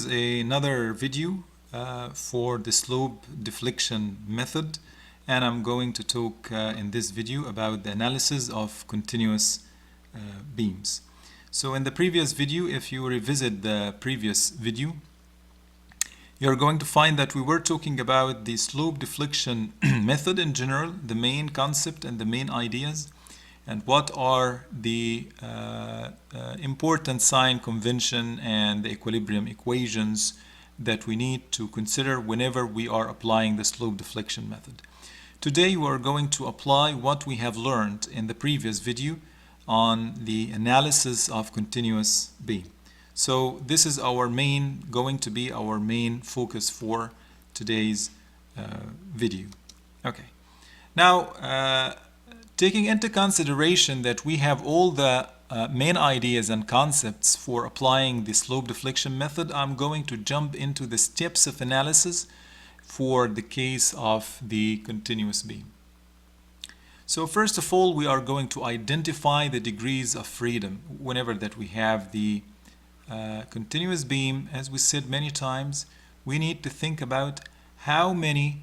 is another video for the slope deflection method, and I'm going to talk in this video about the analysis of continuous beams. So in the previous video, if you revisit the previous video, you're going to find that we were talking about the slope deflection method in general, the main concept and the main ideas, and what are the important sign convention and the equilibrium equations that we need to consider whenever we are applying the slope deflection method. Today we are going to apply what we have learned in the previous video on the analysis of continuous beam. So this is going to be our main focus for today's video. Okay. Now, taking into consideration that we have all the main ideas and concepts for applying the slope deflection method, I'm going to jump into the steps of analysis for the case of the continuous beam. So first of all, we are going to identify the degrees of freedom whenever that we have the continuous beam. As we said many times, we need to think about how many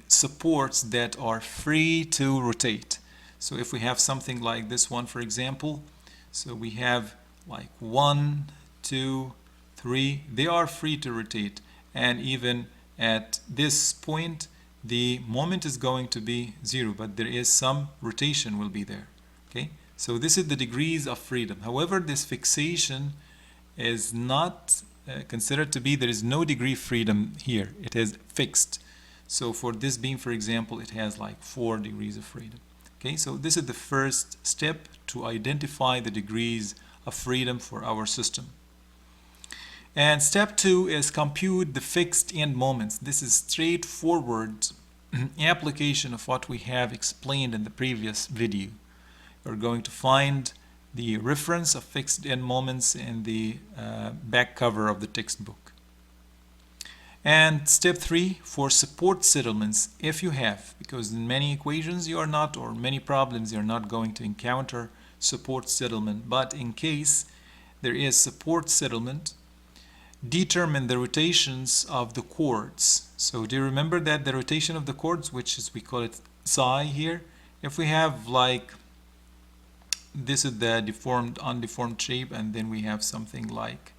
supports that are free to rotate. So if we have something like this one, for example, so we have like 1, 2, 3, they are free to rotate, and even at this point the moment is going to be 0, but there is some rotation will be there. Okay, so this is the degrees of freedom. However, this fixation is not considered to be, there is no degree freedom here, it is fixed. So for this beam, for example, it has like 4 degrees of freedom. Okay, so this is the first step to identify the degrees of freedom for our system. And step 2 is compute the fixed end moments. This is straightforward application of what we have explained in the previous video. We're going to find the reference of fixed end moments in the back cover of the textbook. And step 3 for support settlements, if you have, because in many equations you are not, or many problems you're not going to encounter support settlement, but in case there is support settlement, determine the rotations of the chords. So do you remember that the rotation of the chords, which is, we call it psi here, if we have like, this is the deformed, undeformed shape, and then we have something like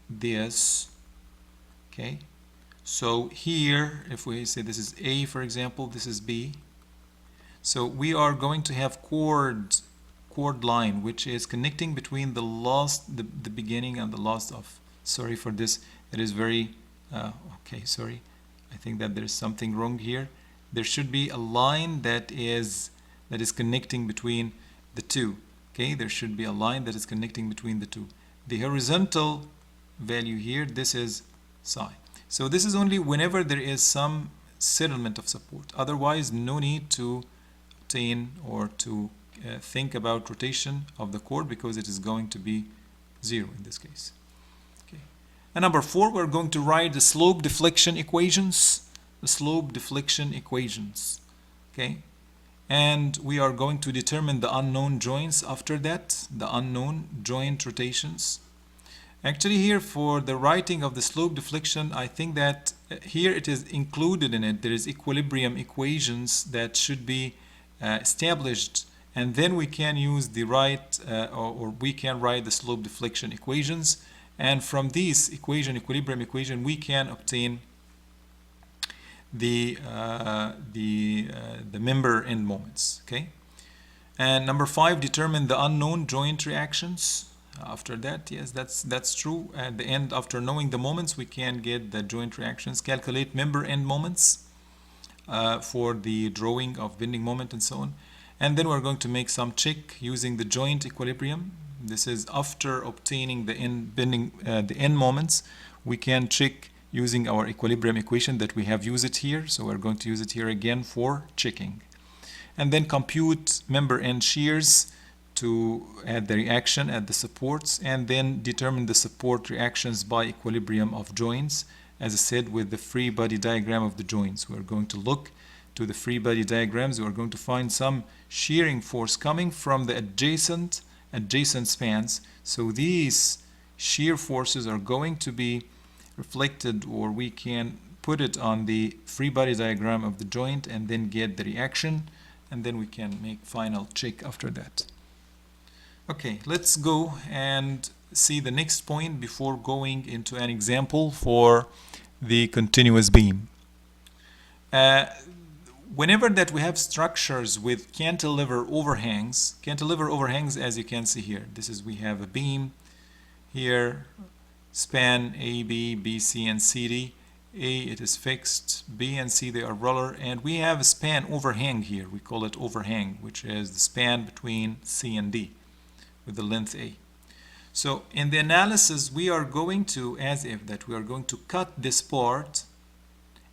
this. Okay, so here, if we say this is A, for example, this is B, so we are going to have chord line, which is connecting between the beginning and the last of, sorry for this, it is very okay, sorry, I think that there is something wrong here. There should be a line that is connecting between the two. Okay, there should be a line that is connecting between the two. The horizontal value here, this is psi. So this is only whenever there is some settlement of support. Otherwise, no need to obtain or to think about rotation of the chord, because it is going to be 0 in this case. Okay. And number 4, we're going to write the slope deflection equations. The slope deflection equations. Okay. And we are going to determine the unknown joints after that, the unknown joint rotations. Actually, here for the writing of the slope deflection, I think that here it is included in it. There is equilibrium equations that should be established, and then we can use the or we can write the slope deflection equations, and from these equilibrium equation, we can obtain the member end moments. Okay, and number 5, determine the unknown joint reactions. After that, yes, that's true. At the end, after knowing the moments, we can get the joint reactions. Calculate member end moments for the drawing of bending moment and so on. And then we're going to make some check using the joint equilibrium. This is after obtaining the end moments. We can check using our equilibrium equation that we have used it here. So we're going to use it here again for checking. And then compute member end shears to add the reaction at the supports, and then determine the support reactions by equilibrium of joints, as I said, with the free body diagram of the joints. We're going to look to the free body diagrams. We're going to find some shearing force coming from the adjacent spans. So these shear forces are going to be reflected, or we can put it on the free body diagram of the joint and then get the reaction, and then we can make final check after that. Okay, let's go and see the next point before going into an example for the continuous beam. Whenever that we have structures with cantilever overhangs as you can see here, we have a beam here, span AB, BC, and CD. A, it is fixed, B and C, they are roller, and we have a span overhang here. We call it overhang, which is the span between C and D with the length A. So in the analysis, we are going to, as if that we are going to cut this part,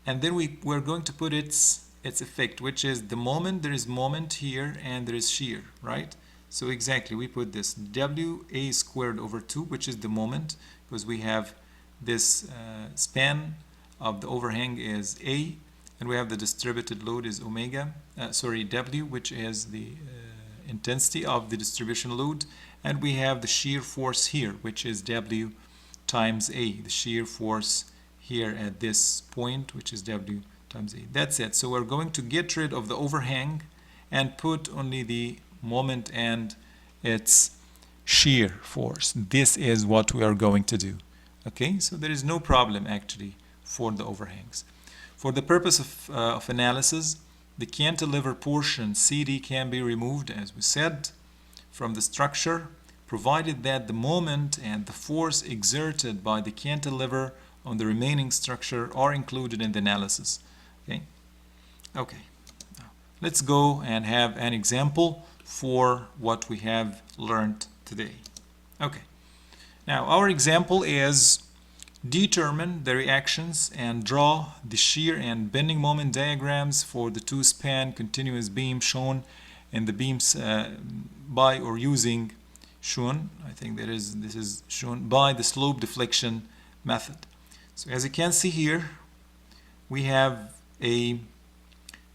and then we're going to put its effect, which is the moment. There is moment here and there is shear, right? So exactly, we put this WA squared over 2, which is the moment, because we have this span of the overhang is A, and we have the distributed load is W, which is the intensity of the distribution load, and we have the shear force here, which is W times A, the shear force here at this point, which is W times A. That's it. So we're going to get rid of the overhang and put only the moment and its shear force. This is what we are going to do. Okay, so there is no problem actually for the overhangs. For the purpose of analysis, the cantilever portion CD can be removed, as we said, from the structure, provided that the moment and the force exerted by the cantilever on the remaining structure are included in the analysis. Okay. Now, let's go and have an example for what we have learned today. Okay. Now our example is determine the reactions and draw the shear and bending moment diagrams for the two span continuous beam shown in the beams by or using this is shown by the slope deflection method. So as you can see here, we have a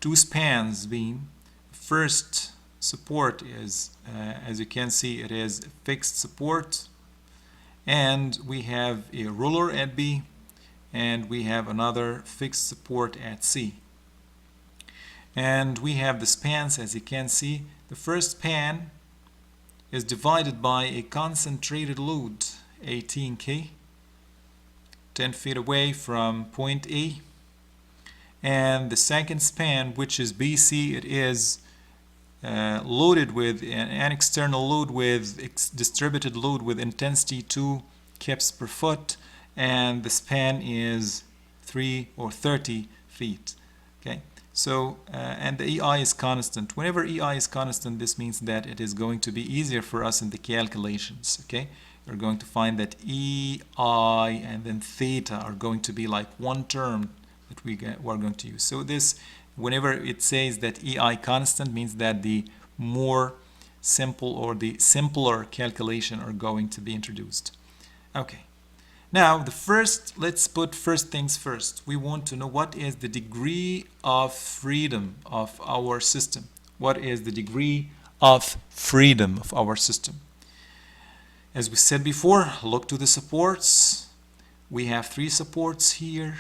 two spans beam. First support is, as you can see, it is fixed support, and we have a roller at B, and we have another fixed support at C. And we have the spans, as you can see. The first span is divided by a concentrated load, 18K, 10 feet away from point A. And the second span, which is BC, it is loaded with an external load with distributed load with intensity 2 kips per foot, and the span is 3 or 30 feet. Okay, so and the EI is constant. Whenever EI is constant, this means that it is going to be easier for us in the calculations. Okay, we're going to find that EI and then theta are going to be like one term that we're going to use. So this, whenever it says that EI constant, means that the more simple or the simpler calculation are going to be introduced. Okay, now let's put first things first. We want to know what is the degree of freedom of our system. What is the degree of freedom of our system? As we said before, look to the supports. We have 3 supports here.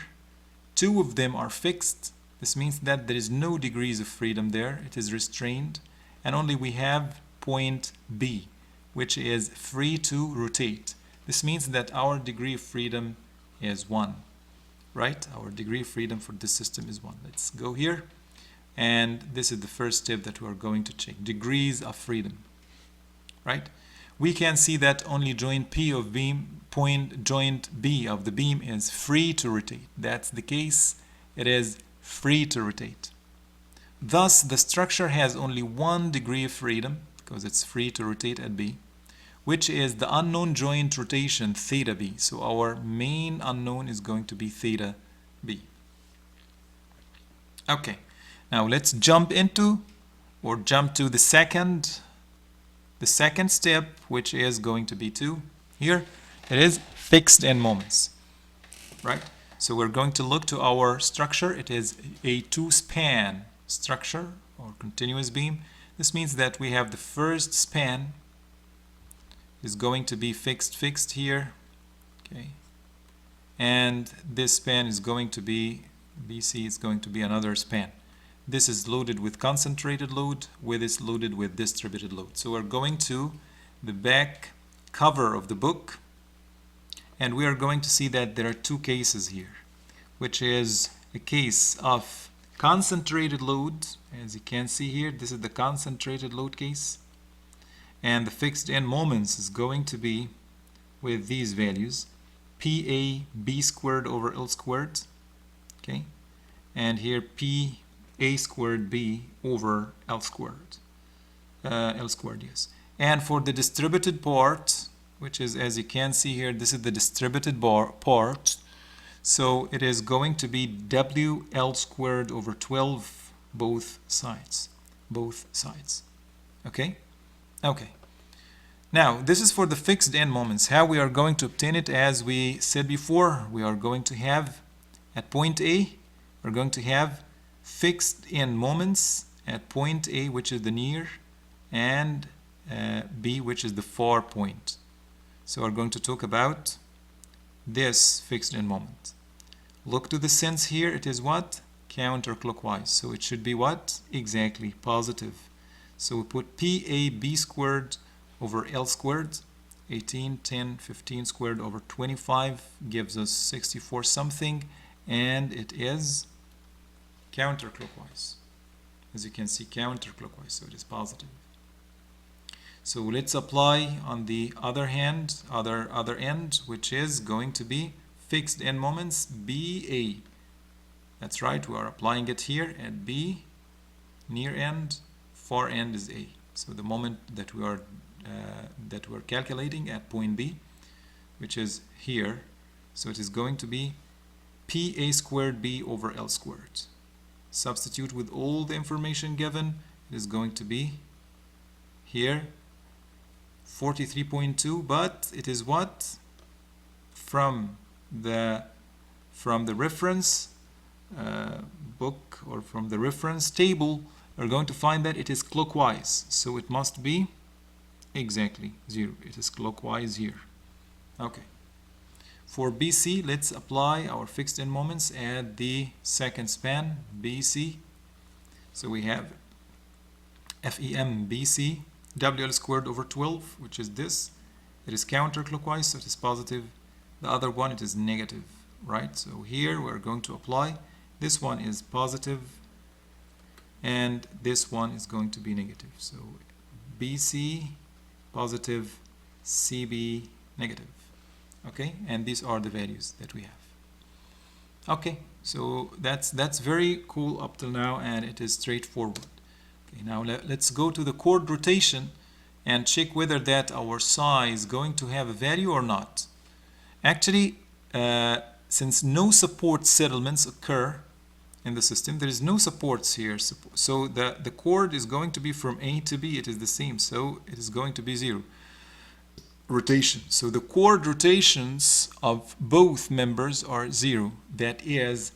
2 of them are fixed. This means that there is no degrees of freedom there. It is restrained. And only we have point B, which is free to rotate. This means that our degree of freedom is 1. Right? Our degree of freedom for this system is 1. Let's go here. And this is the first step that we are going to check. Degrees of freedom. Right? We can see that only joint P of beam, joint B of the beam is free to rotate. That's the case. It is free to rotate. Thus, the structure has only 1 degree of freedom because it's free to rotate at B, which is the unknown joint rotation theta B. So our main unknown is going to be theta B. Okay, now let's jump to the second step, which is going to be 2. Here it is fixed end moments, right? So we're going to look to our structure. It is a 2-span structure or continuous beam. This means that we have the first span is going to be fixed here, Okay, and this span is going to be BC is going to be another span. This is loaded with concentrated load, with this loaded with distributed load. So we're going to the back cover of the book, and we are going to see that there are two cases here, which is a case of concentrated load. As you can see here, this is the concentrated load case, and the fixed end moments is going to be with these values, PA B squared over L squared, okay, and here P A squared B over L squared, yes. And for the distributed part, which is, as you can see here, this is the distributed part, so it is going to be WL squared over 12 both sides, okay? Okay. Now, this is for the fixed end moments. How we are going to obtain it, as we said before, we are going to have at point A, we're going to have fixed end moments at point A, which is the near, and B, which is the far point. So we're going to talk about this fixed end moment. Look to the sense here, it is what? Counterclockwise. So it should be what? Exactly, positive. So we put PAB squared over L squared, 18, 10, 15 squared over 25 gives us 64 something, and it is counterclockwise. As you can see, counterclockwise, so it is positive. So let's apply on the other hand, other end, which is going to be fixed end moments BA. That's right, we are applying it here at B, near end, far end is A. So the moment that we're calculating at point B, which is here, so it is going to be PA squared B over L squared. Substitute with all the information given, it is going to be here 43.2, but it is what? From the reference book, or from the reference table, we're going to find that it is clockwise, so it must be exactly 0. It is clockwise here. Okay. For BC, let's apply our fixed end moments at the second span, BC. So we have FEM BC, WL squared over 12, which is this. It is counterclockwise, so it is positive. The other one, it is negative, right? So here we're going to apply. This one is positive, and this one is going to be negative. So BC positive, CB negative. Okay, and these are the values that we have. Okay, so that's very cool up till now, and it is straightforward. Okay, now let's go to the chord rotation and check whether that our psi is going to have a value or not. Actually, since no support settlements occur in the system, there is no supports here, so the chord is going to be from A to B, it is the same, so it is going to be 0 rotation. So the chord rotations of both members are 0. That is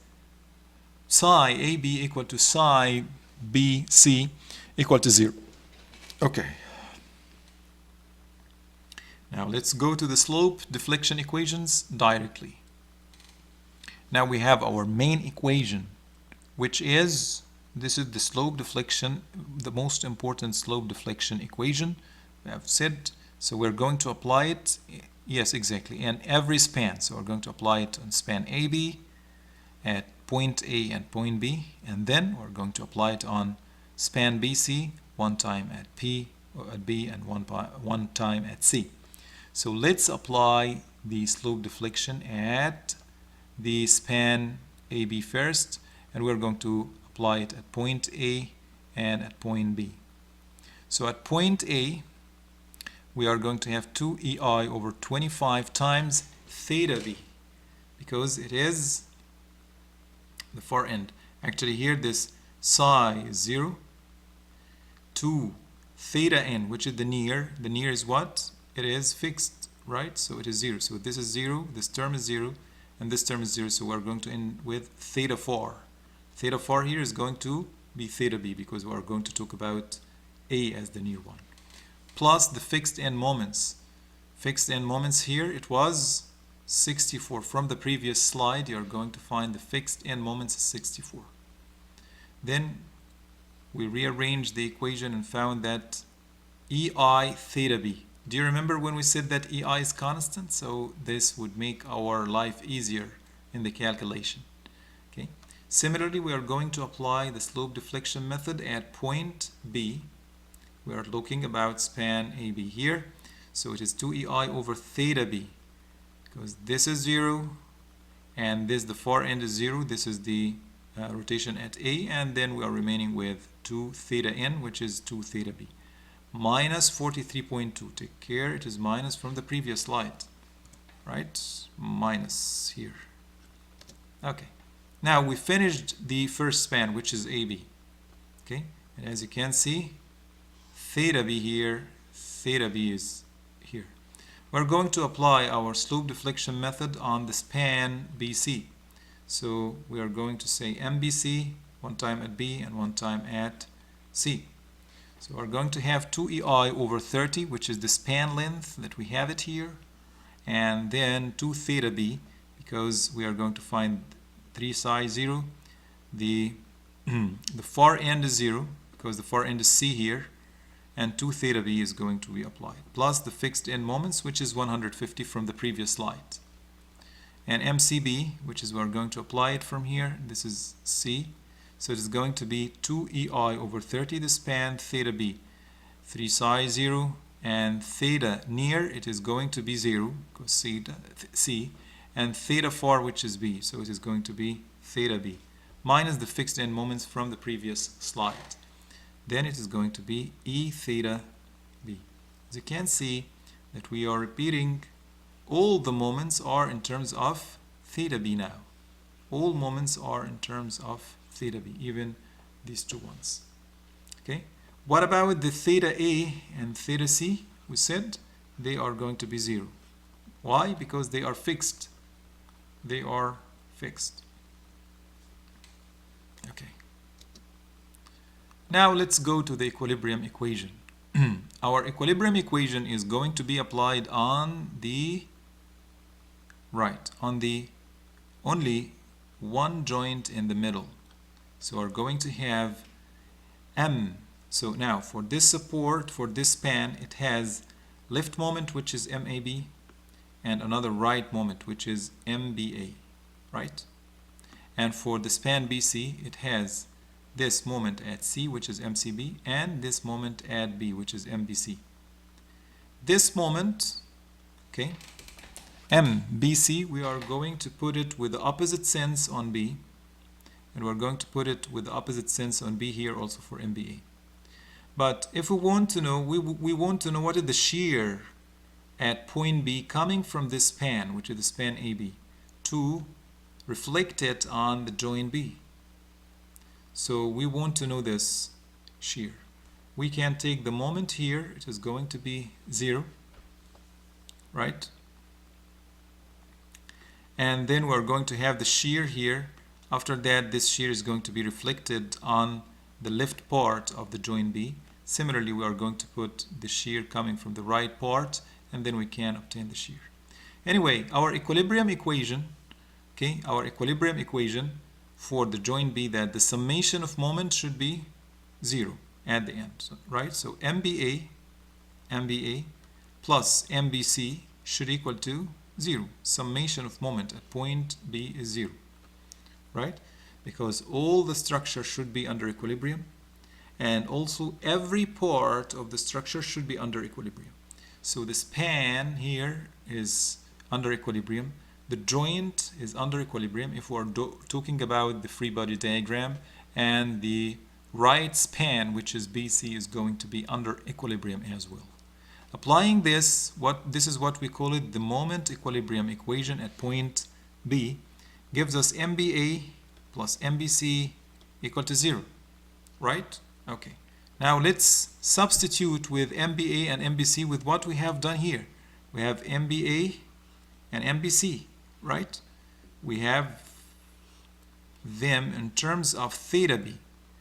psi AB equal to psi BC equal to 0. Okay. Now let's go to the slope deflection equations directly. Now we have our main equation, which is, this is the slope deflection, the most important slope deflection equation we have said. So we're going to apply it, yes, exactly, in every span. So we're going to apply it on span AB at point A and point B, and then we're going to apply it on span BC one time at P or at B and one time at C. So let's apply the slope deflection at the span AB first, and we're going to apply it at point A and at point B. So at point A, we are going to have 2 EI over 25 times theta B, because it is the far end. Actually here this psi is 0, 2 theta n, which is the near is what? It is fixed, right? So it is 0. So this is 0, this term is 0, and this term is 0. So we're going to end with theta far. Theta far here is going to be theta B, because we are going to talk about A as the near one. Plus the fixed end moments. Fixed end moments here, it was 64. From the previous slide, you're going to find the fixed end moments is 64. Then we rearranged the equation and found that EI theta B. Do you remember when we said that EI is constant? So this would make our life easier in the calculation. Okay. Similarly, we are going to apply the slope deflection method at point B. We are looking about span AB here. So it is 2EI over theta B, because this is 0 and this, the far end is 0. This is the rotation at A, and then we are remaining with 2 theta N, which is 2 theta B. Minus 43.2. Take care, it is minus from the previous slide, right? Minus here. Okay. Now we finished the first span, which is AB. Okay, and as you can see, theta B here, theta B is here. We're going to apply our slope deflection method on the span BC. So we are going to say MBC, one time at B and one time at C. So we're going to have 2EI over 30, which is the span length that we have it here, and then 2 theta B, because we are going to find 3 psi 0. The far end is 0, because the far end is C here, and 2 theta B is going to be applied, plus the fixed end moments, which is 150 from the previous slide. And MCB, which is we're going to apply it from here, this is C. So it is going to be 2EI over 30, the span, theta B, 3 psi 0, and theta near, it is going to be 0, because C, and theta far, which is B, so it is going to be theta B, minus the fixed end moments from the previous slide. Then it is going to be E theta B. As you can see that we are repeating, all the moments are in terms of theta B now. All moments are in terms of theta B, even these two ones. Okay, what about the theta A and theta C? We said they are going to be 0. Why? Because they are fixed. They are fixed. Okay. Now let's go to the equilibrium equation. Our equilibrium equation is going to be applied on the right, on the only one joint in the middle. So we're going to have M. So now for this support, for this span, it has lift moment, which is MAB, and another right moment, which is MBA, right? And for the span BC, it has this moment at C, which is MCB, and this moment at B, which is MBC. This moment, okay, MBC, we are going to put it with the opposite sense on B, and we're going to put it with the opposite sense on B here also for MBA. But if we want to know, we want to know what is the shear at point B coming from this span, which is the span AB, to reflect it on the joint B. So we want to know this shear. We can take the moment here, it is going to be 0, right? And then we're going to have the shear here. After that, this shear is going to be reflected on the left part of the joint B. Similarly, we are going to put the shear coming from the right part, and then we can obtain the shear. Anyway, our equilibrium equation, okay, our equilibrium equation for the joint B, that the summation of moments should be 0 at the end, right? So MBA plus MBC should equal to 0. Summation of moment at point B is 0, right? Because all the structure should be under equilibrium, and also every part of the structure should be under equilibrium. So the span here is under equilibrium, the joint is under equilibrium if we're talking about the free body diagram, and the right span, which is BC, is going to be under equilibrium as well. Applying this, this is what we call it the moment equilibrium equation at point B, gives us MBA plus MBC equal to 0, right? Okay. Now let's substitute with MBA and MBC with what we have done here. We have MBA and MBC, right? We have them in terms of theta B.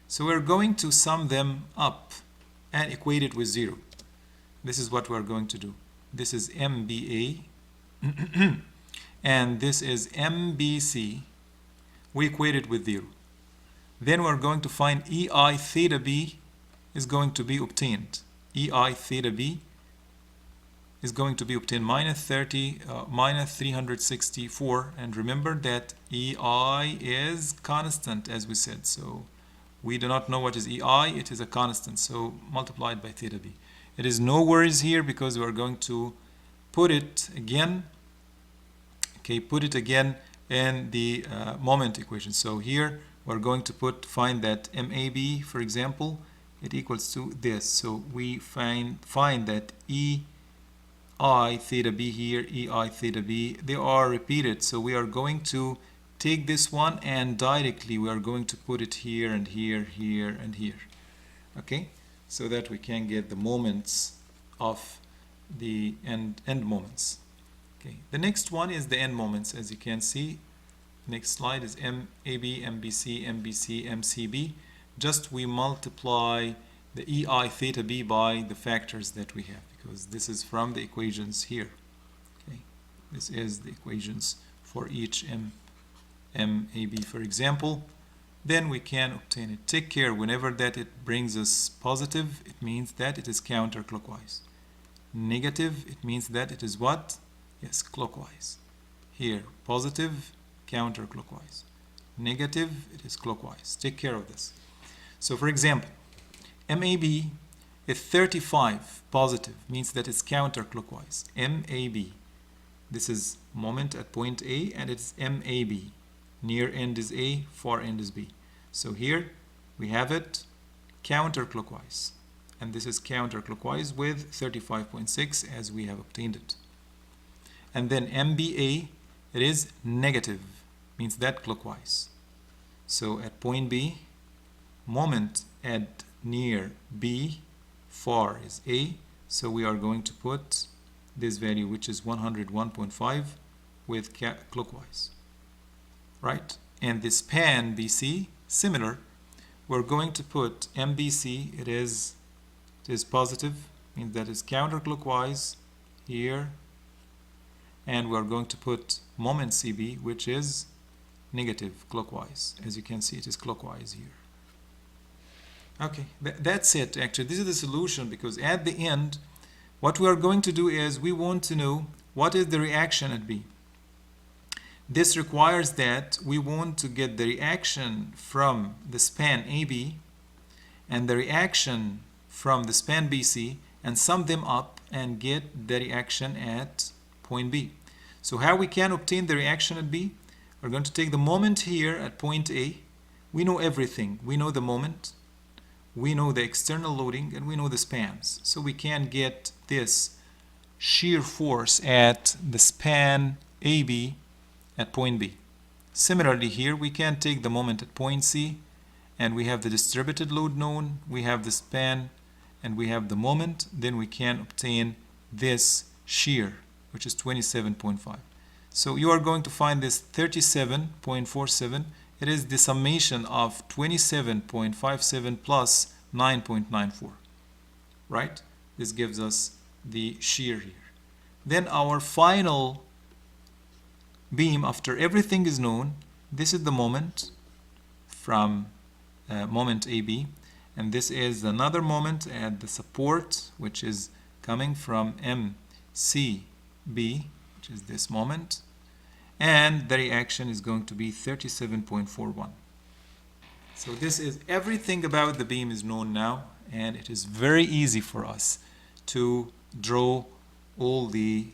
So we're going to sum them up and equate it with 0. This is what we're going to do. This is MBA and this is MBC, we equate it with 0. Then we're going to find EI theta B is going to be obtained. EI theta B is going to be obtained minus 364, and remember that EI is constant, as we said, so we do not know what is EI, it is a constant, so multiplied by theta B. It is no worries here because we are going to put it again, put it again in the moment equation. So here we're going to find that MAB, for example, it equals to this. So we find that EI theta B here, EI theta B, they are repeated. So we are going to take this one and directly we are going to put it here and here, here and here. Okay, so that we can get the moments of the end moments. Okay, the next one is the end moments. As you can see, next slide is MAB, MBC, MBC, MCB. Just we multiply the EI theta B by the factors that we have, because this is from the equations here. Okay, this is the equations for each MAB, for example. Then we can obtain it. Take care, whenever that it brings us positive, it means that it is counterclockwise. Negative, it means that it is what? Yes, clockwise. Here, positive, counterclockwise. Negative, it is clockwise. Take care of this. So for example, MAB is 35 positive, means that it's counterclockwise. MAB, this is moment at point A, and it's MAB. Near end is A, far end is B. So here we have it counterclockwise, and this is counterclockwise with 35.6 as we have obtained it. And then MBA, it is negative, means that clockwise. So at point B, moment at near B, far is A, so we are going to put this value, which is 101.5, with clockwise, right? And the span BC, similar, we're going to put MBC, it is positive, means that is counterclockwise here, and we're going to put moment CB, which is negative clockwise. As you can see, it is clockwise here. Okay, that's it. Actually, this is the solution, because at the end, what we are going to do is we want to know what is the reaction at B. This requires that we want to get the reaction from the span AB and the reaction from the span BC and sum them up and get the reaction at point B. So how we can obtain the reaction at B? We're going to take the moment here at point A. We know everything. We know the moment, we know the external loading, and we know the spans. So we can get this shear force at the span AB at point B. Similarly here, we can take the moment at point C, and we have the distributed load known, we have the span, and we have the moment. Then we can obtain this shear, which is 27.5. So you are going to find this 37.47. It is the summation of 27.57 plus 9.94, right? This gives us the shear here. Then our final beam, after everything is known, this is the moment from moment AB, and this is another moment at the support, which is coming from MCB, which is this moment, and the reaction is going to be 37.41. So this is everything about the beam is known now, and it is very easy for us to draw all the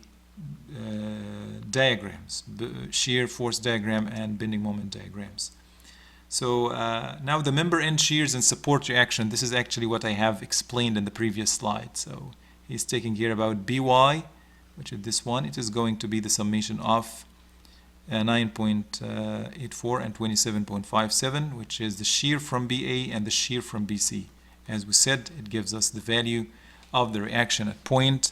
diagrams, shear force diagram and bending moment diagrams. So now the member end shears and support reaction, this is actually what I have explained in the previous slide. So he's taking here about BY, which is this one. It is going to be the summation of 9.84 and 27.57, which is the shear from BA and the shear from BC. As we said, it gives us the value of the reaction at point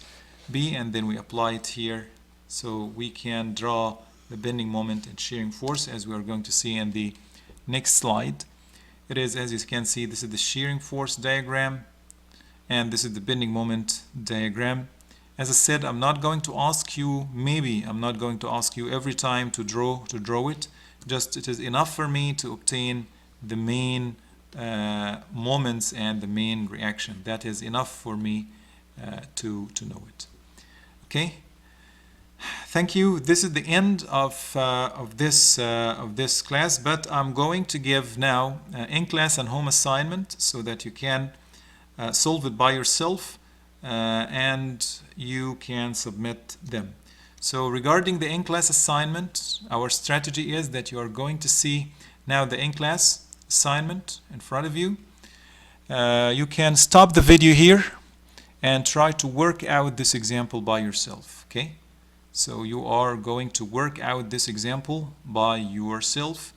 B, and then we apply it here, so we can draw the bending moment and shearing force, as we are going to see in the next slide. It is, as you can see, this is the shearing force diagram, and this is the bending moment diagram. As I said, I'm not going to ask you, maybe I'm not going to ask you every time to draw it. Just it is enough for me to obtain the main moments and the main reaction. That is enough for me to know it. Okay. Thank you. This is the end of this class, but I'm going to give now in-class and home assignment so that you can solve it by yourself and you can submit them. So regarding the in-class assignment, our strategy is that you are going to see now the in-class assignment in front of you. You can stop the video here and try to work out this example by yourself. Okay? So you are going to work out this example by yourself,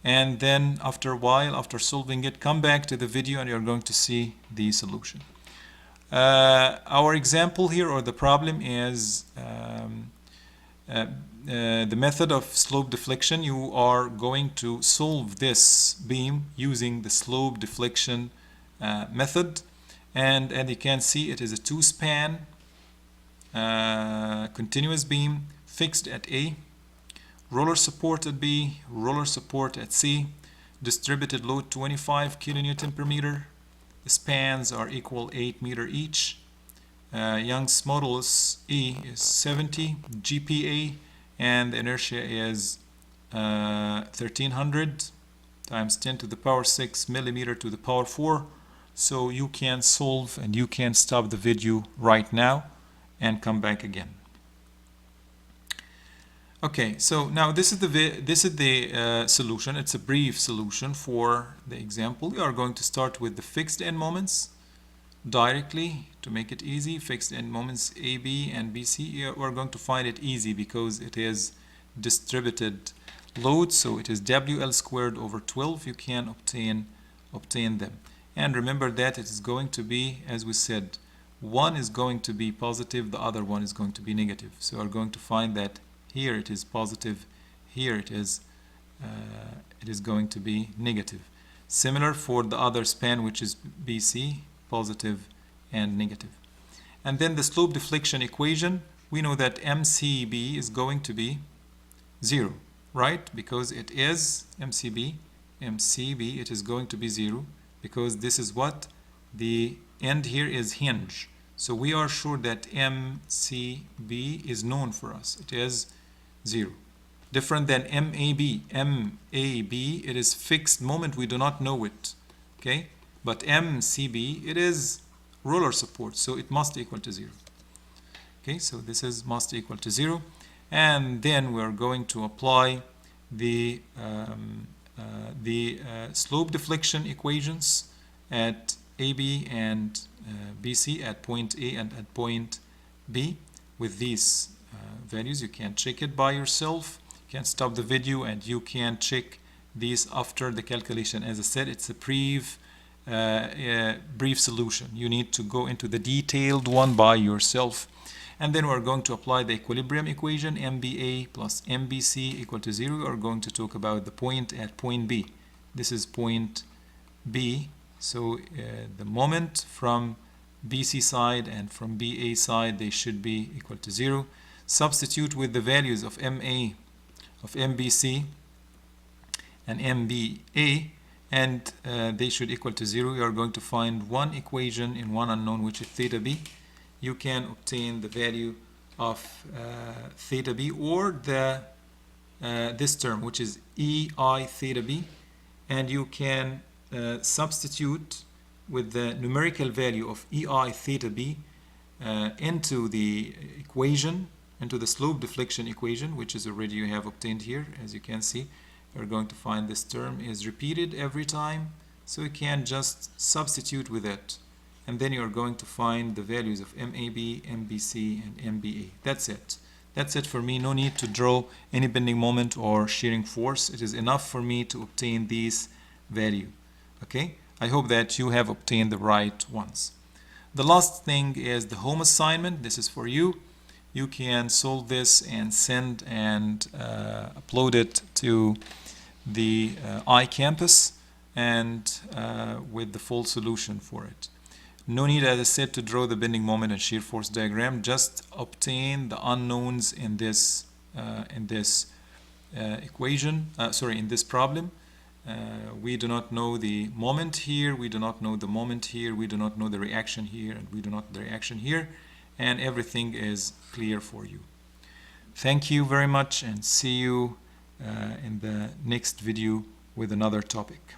and then after a while, after solving it, come back to the video and you're going to see the solution. Our example here, or the problem, is the method of slope deflection. You are going to solve this beam using the slope deflection method, and you can see it is a two-span continuous beam fixed at A, roller support at B, roller support at C, distributed load 25 kilonewton per meter. The spans are equal 8 meter each. Young's modulus E is 70 GPa, and the inertia is 1300 times 10 to the power 6 millimeter to the power 4. So you can solve and you can stop the video right now and come back again. Okay, so now this is the solution. It's a brief solution for the example. We are going to start with the fixed end moments directly to make it easy. Fixed end moments AB and BC. We're going to find it easy because it is distributed load, so it is WL squared over 12. You can obtain them. And remember that it is going to be, as we said, one is going to be positive, the other one is going to be negative. So we're going to find that here it is positive, here it is going to be negative. Similar for the other span, which is BC, positive and negative. And then the slope deflection equation, we know that MCB is going to be 0, right? Because it is MCB, it is going to be 0 because this is what the end here is hinge. So we are sure that MCB is known for us. It is 0. Different than MAB. MAB, it is fixed moment. We do not know it. Okay? But MCB, it is roller support. So it must equal to 0. Okay? So this is must equal to 0. And then we are going to apply the slope deflection equations at AB and BC at point A and at point B with these values. You can check it by yourself. You can stop the video and you can check these after the calculation. As I said, it's a brief solution. You need to go into the detailed one by yourself. And then we're going to apply the equilibrium equation, MBA plus MBC equal to 0. We're going to talk about the point at point B. This is point B. So the moment from BC side and from BA side, they should be equal to 0. Substitute with the values of MA, of MBC and MBA, and they should equal to 0. You are going to find one equation in one unknown, which is theta B. You can obtain the value of theta B or the this term, which is EI theta B, and you can substitute with the numerical value of EI theta B into the equation, into the slope deflection equation, which is already you have obtained here. As you can see, you're going to find this term is repeated every time, so you can just substitute with it, and then you're going to find the values of MAB, MBC, and MBA. That's it. That's it for me. No need to draw any bending moment or shearing force. It is enough for me to obtain these value. Okay, I hope that you have obtained the right ones. The last thing is the home assignment. This is for you. You can solve this and send and upload it to the iCampus and with the full solution for it. No need, as I said, to draw the bending moment and shear force diagram. Just obtain the unknowns in this equation. In this problem. We do not know the moment here, we do not know the moment here, we do not know the reaction here, and we do not know the reaction here, and everything is clear for you. Thank you very much, and see you in the next video with another topic.